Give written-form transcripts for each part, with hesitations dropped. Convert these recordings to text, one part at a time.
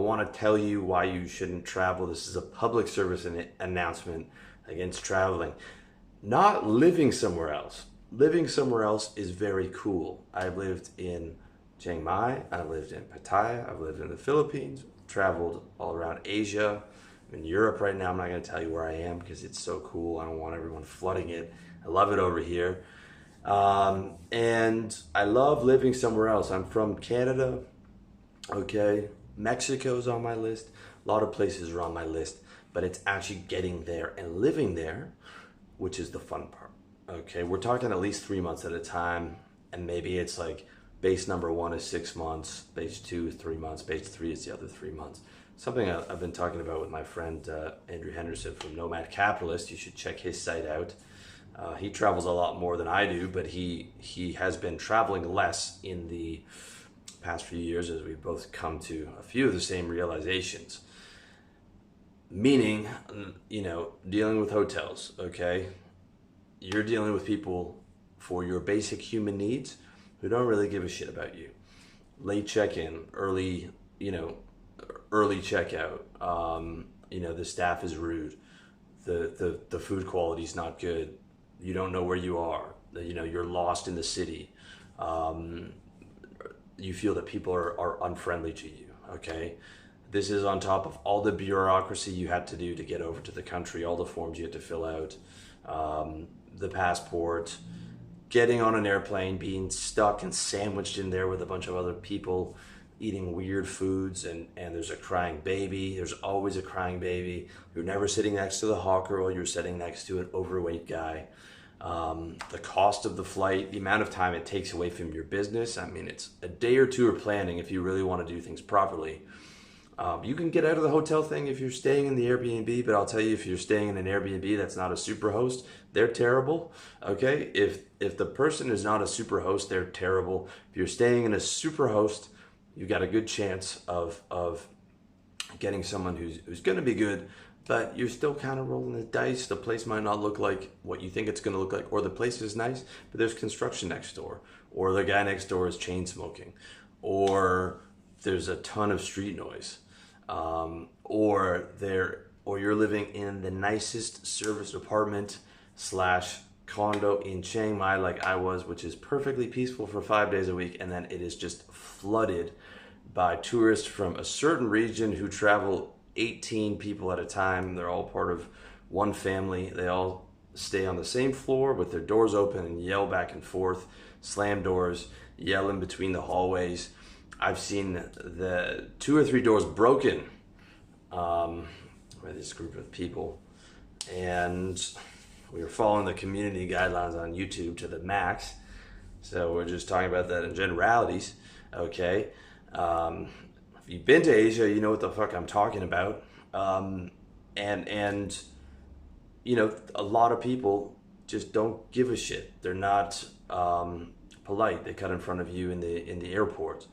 want to tell you why you shouldn't travel. This is a public service announcement against traveling. Not living somewhere else. Living somewhere else is very cool. I've lived in Chiang Mai, I've lived in Pattaya, I've lived in the Philippines, traveled all around Asia. I'm in Europe right now. I'm not going to tell you where I am because it's so cool. I don't want everyone flooding it. I love it over here. And I love living somewhere else. I'm from Canada, okay? Mexico's on my list. A lot of places are on my list, but it's actually getting there and living there, which is the fun part, okay? We're talking at least 3 months at a time, and maybe it's like base number 1 is 6 months, base 2 is 3 months, base 3 is the other 3 months. Something I've been talking about with my friend Andrew Henderson from Nomad Capitalist. You should check his site out. He travels a lot more than I do, but he has been traveling less in the past few years as we've both come to a few of the same realizations. Meaning, dealing with hotels, okay? You're dealing with people for your basic human needs who don't really give a shit about you. Late check-in, early checkout. The staff is rude. The food quality is not good. You don't know where you are. You're lost in the city. You feel that people are unfriendly to you. Okay, this is on top of all the bureaucracy you had to do to get over to the country, all the forms you had to fill out, the passport, getting on an airplane, being stuck and sandwiched in there with a bunch of other people, eating weird foods, and there's a crying baby. There's always a crying baby. You're never sitting next to the hot girl. You're sitting next to an overweight guy. The cost of the flight, the amount of time it takes away from your business. I mean, it's a day or two of planning if you really want to do things properly. You can get out of the hotel thing if you're staying in the Airbnb, but I'll tell you, if you're staying in an Airbnb that's not a super host, they're terrible. Okay, if the person is not a super host, they're terrible. If you're staying in a super host, you've got a good chance of getting someone who's going to be good, but you're still kind of rolling the dice. The place might not look like what you think it's going to look like, or the place is nice, but there's construction next door, or the guy next door is chain smoking, or there's a ton of street noise, or you're living in the nicest service apartment / condo in Chiang Mai like I was, which is perfectly peaceful for 5 days a week, and then it is just flooded by tourists from a certain region who travel 18 people at a time. They're all part of one family. They all stay on the same floor with their doors open and yell back and forth, slam doors, yell in between the hallways. I've seen the 2 or 3 doors broken by this group of people, and we were following the community guidelines on YouTube to the max. So we're just talking about that in generalities, okay? If you've been to Asia, you know what the fuck I'm talking about. And a lot of people just don't give a shit. They're not polite. They cut in front of you in the airport.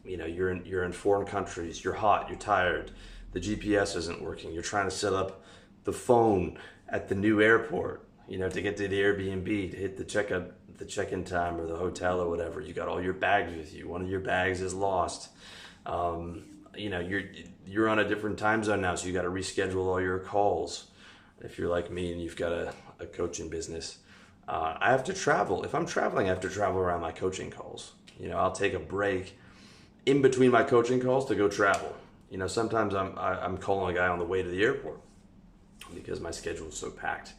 You're in foreign countries. You're hot. You're tired. The GPS isn't working. You're trying to set up the phone at the new airport, to get to the Airbnb, to hit the check-in time or the hotel or whatever. You got all your bags with you. One of your bags is lost. You're on a different time zone now, so you got to reschedule all your calls. If you're like me and you've got a coaching business, I have to travel. If I'm traveling, I have to travel around my coaching calls. I'll take a break in between my coaching calls to go travel. Sometimes I'm calling a guy on the way to the airport because my schedule is so packed.